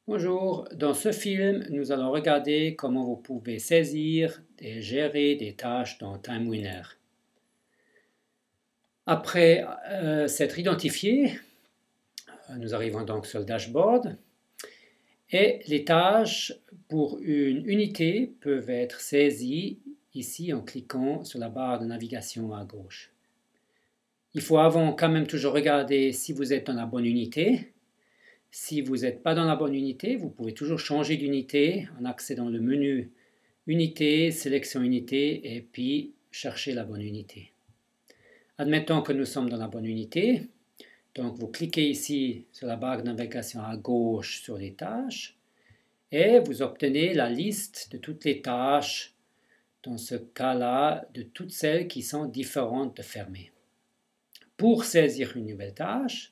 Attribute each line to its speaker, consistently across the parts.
Speaker 1: Bonjour, dans ce film, nous allons regarder comment vous pouvez saisir et gérer des tâches dans TimeWinner. Après s'être identifié, nous arrivons donc sur le dashboard et les tâches pour une unité peuvent être saisies ici en cliquant sur la barre de navigation à gauche. Il faut avant quand même toujours regarder si vous êtes dans la bonne unité. Si vous n'êtes pas dans la bonne unité, vous pouvez toujours changer d'unité en accédant le menu Unité, Sélection Unité et puis chercher la bonne unité. Admettons que nous sommes dans la bonne unité. Donc vous cliquez ici sur la barre de navigation à gauche sur les tâches et vous obtenez la liste de toutes les tâches, dans ce cas-là, de toutes celles qui sont différentes de fermées. Pour saisir une nouvelle tâche,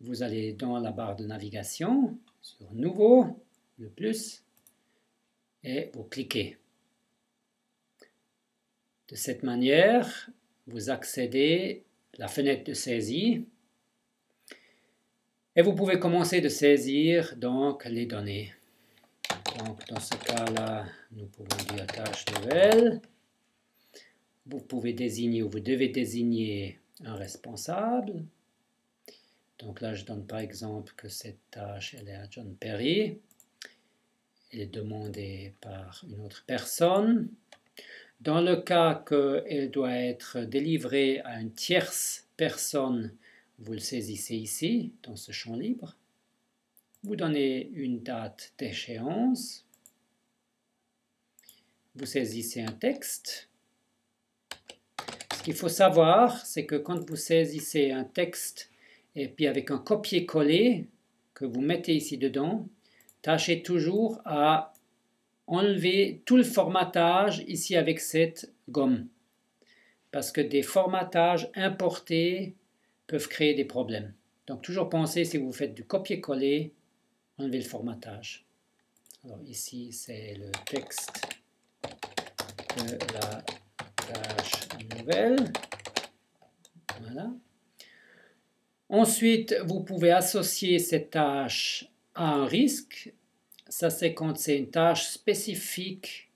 Speaker 1: vous allez dans la barre de navigation, sur Nouveau, le plus, et vous cliquez. De cette manière, vous accédez à la fenêtre de saisie et vous pouvez commencer de saisir donc les données. Donc dans ce cas-là, nous pouvons dire tâche nouvelle. Vous pouvez désigner ou vous devez désigner un responsable. Donc là, je donne par exemple que cette tâche, elle est à John Perry. Elle est demandée par une autre personne. Dans le cas qu'elle doit être délivrée à une tierce personne, vous le saisissez ici, dans ce champ libre. Vous donnez une date d'échéance. Vous saisissez un texte. Ce qu'il faut savoir, c'est que quand vous saisissez un texte et puis avec un copier-coller que vous mettez ici dedans, tâchez toujours à enlever tout le formatage ici avec cette gomme. Parce que des formatages importés peuvent créer des problèmes. Donc toujours pensez, si vous faites du copier-coller, enlevez le formatage. Alors ici c'est le texte de la tâche nouvelle. Voilà. Ensuite, vous pouvez associer cette tâche à un risque. Ça, c'est quand c'est une tâche spécifique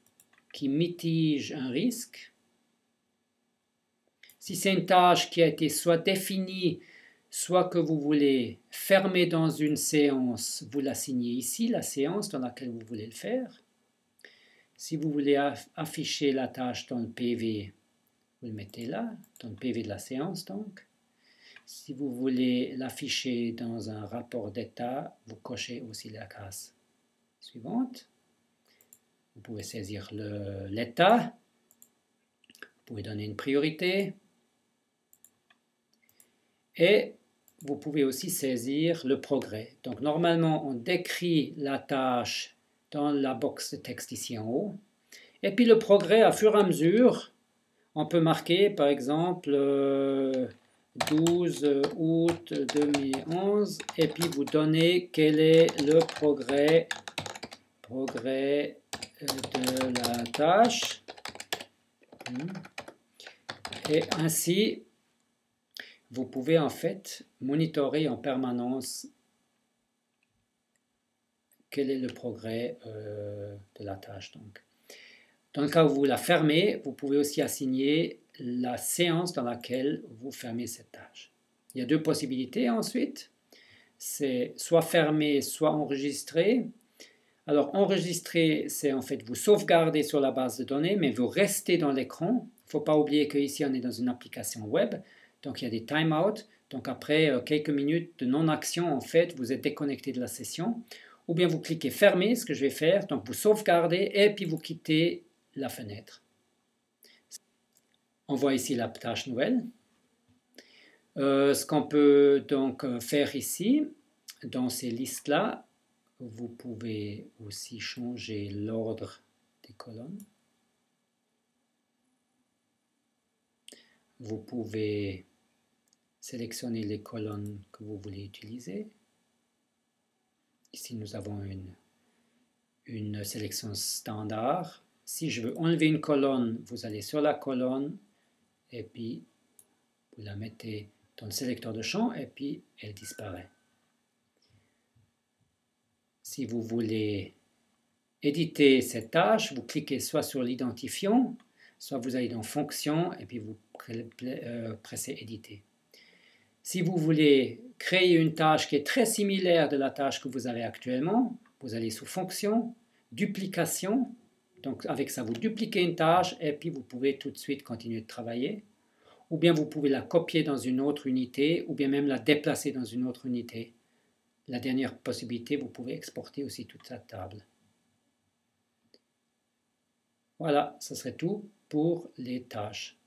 Speaker 1: qui mitige un risque. Si c'est une tâche qui a été soit définie, soit que vous voulez fermer dans une séance, vous l'assignez ici, la séance dans laquelle vous voulez le faire. Si vous voulez afficher la tâche dans le PV, vous le mettez là, dans le PV de la séance donc. Si vous voulez l'afficher dans un rapport d'état, vous cochez aussi la case suivante. Vous pouvez saisir l'état. Vous pouvez donner une priorité. Et vous pouvez aussi saisir le progrès. Donc normalement, on décrit la tâche dans la box de texte ici en haut. Et puis le progrès, à fur et à mesure, on peut marquer par exemple 12 août 2011 et puis vous donnez quel est le progrès de la tâche. Et ainsi, vous pouvez en fait monitorer en permanence quel est le progrès de la tâche. Donc, dans le cas où vous la fermez, vous pouvez aussi assigner la séance dans laquelle vous fermez cette tâche. Il y a deux possibilités ensuite. C'est soit fermer, soit enregistrer. Alors enregistrer, c'est en fait vous sauvegardez sur la base de données, mais vous restez dans l'écran. Il ne faut pas oublier qu'ici on est dans une application web, donc il y a des time-out. Donc après quelques minutes de non-action, en fait, vous êtes déconnecté de la session. Ou bien vous cliquez fermer, ce que je vais faire, donc vous sauvegardez et puis vous quittez la fenêtre. On voit ici la tâche nouvelle. Ce qu'on peut donc faire ici, dans ces listes-là, vous pouvez aussi changer l'ordre des colonnes. Vous pouvez sélectionner les colonnes que vous voulez utiliser. Ici, nous avons une sélection standard. Si je veux enlever une colonne, vous allez sur la colonne et puis vous la mettez dans le sélecteur de champ et puis elle disparaît. Si vous voulez éditer cette tâche, vous cliquez soit sur l'identifiant, soit vous allez dans Fonction et puis vous pressez Éditer. Si vous voulez créer une tâche qui est très similaire de la tâche que vous avez actuellement, vous allez sous Fonction, Duplication. Donc avec ça, vous dupliquez une tâche et puis vous pouvez tout de suite continuer de travailler. Ou bien vous pouvez la copier dans une autre unité, ou bien même la déplacer dans une autre unité. La dernière possibilité, vous pouvez exporter aussi toute la table. Voilà, ce serait tout pour les tâches.